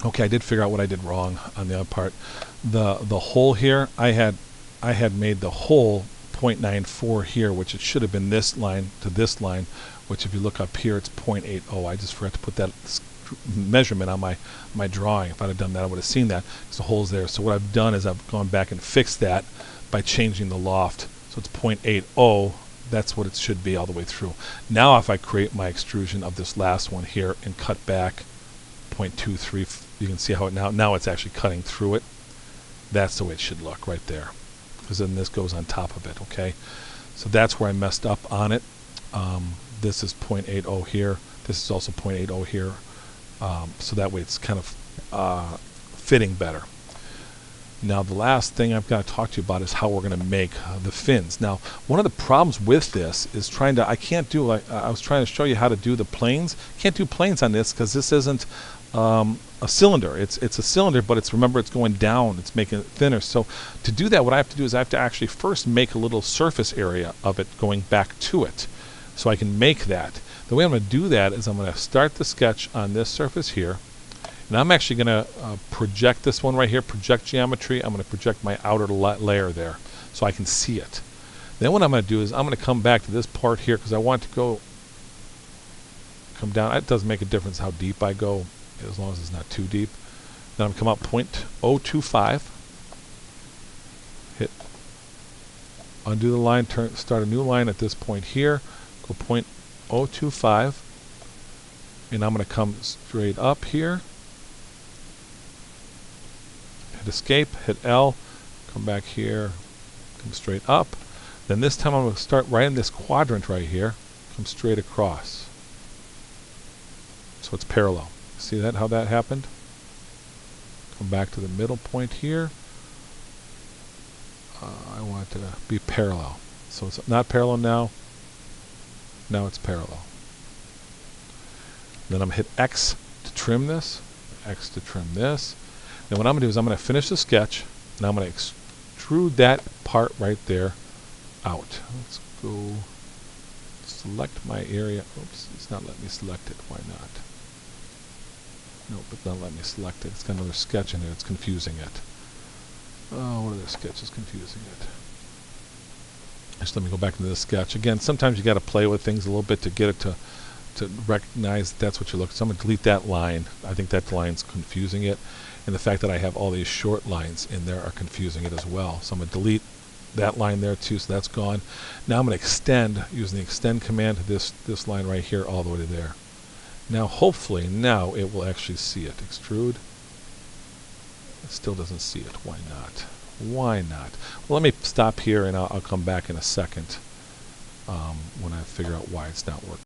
Okay, I did figure out what I did wrong on the other part. The hole here, I had made the hole 0.94 here, which it should have been this line to this line, which if you look up here, it's 0.80. I just forgot to put that measurement on my drawing. If I'd have done that, I would have seen that because the hole's there. So what I've done is I've gone back and fixed that by changing the loft. So it's 0.80. That's what it should be all the way through. Now if I create my extrusion of this last one here and cut back 0.23, you can see how it now it's actually cutting through it. That's the way it should look right there, because then this goes on top of it. Okay, so that's where I messed up on it. This is 0.80 here. This is also 0.80 here. So that way it's kind of fitting better. Now the last thing I've got to talk to you about is how we're going to make the fins. Now one of the problems with this is I can't do, I was trying to show you how to do the planes. Can't do planes on this because this isn't a cylinder. It's a cylinder, but remember it's going down. It's making it thinner. So to do that, what I have to do is I have to actually first make a little surface area of it going back to it, so I can make that. The way I'm going to do that is I'm going to start the sketch on this surface here, and I'm actually going to project this one right here, project geometry. I'm going to project my outer layer there so I can see it. Then what I'm going to do is I'm going to come back to this part here because I want to come down. It doesn't make a difference how deep I go as long as it's not too deep. Then I'm going to come up 0.025, hit undo the line, start a new line at this point here, go 0.025, and I'm going to come straight up here, hit escape, hit L, come back here, come straight up. Then this time I'm going to start right in this quadrant right here, come straight across. So it's parallel. See that, how that happened? Come back to the middle point here. I want it to be parallel. So it's not parallel now. Now it's parallel. Then I'm going to hit X to trim this. X to trim this. Then what I'm going to do is I'm going to finish the sketch, and I'm going to extrude that part right there out. Let's go select my area. Oops, it's not letting me select it. Why not? Nope, it's not letting me select it. It's got another sketch in there. It's confusing it. Oh, one of their sketches confusing it. Just let me go back into the sketch. Again, sometimes you got to play with things a little bit to get it to recognize that's what you're looking. So I'm going to delete that line. I think that line's confusing it. And the fact that I have all these short lines in there are confusing it as well. So I'm going to delete that line there too, so that's gone. Now I'm going to extend, using the extend command, to this line right here all the way to there. Now hopefully now it will actually see it. Extrude. It still doesn't see it. Why not? Why not? Well, let me stop here and I'll come back in a second when I figure out why it's not working.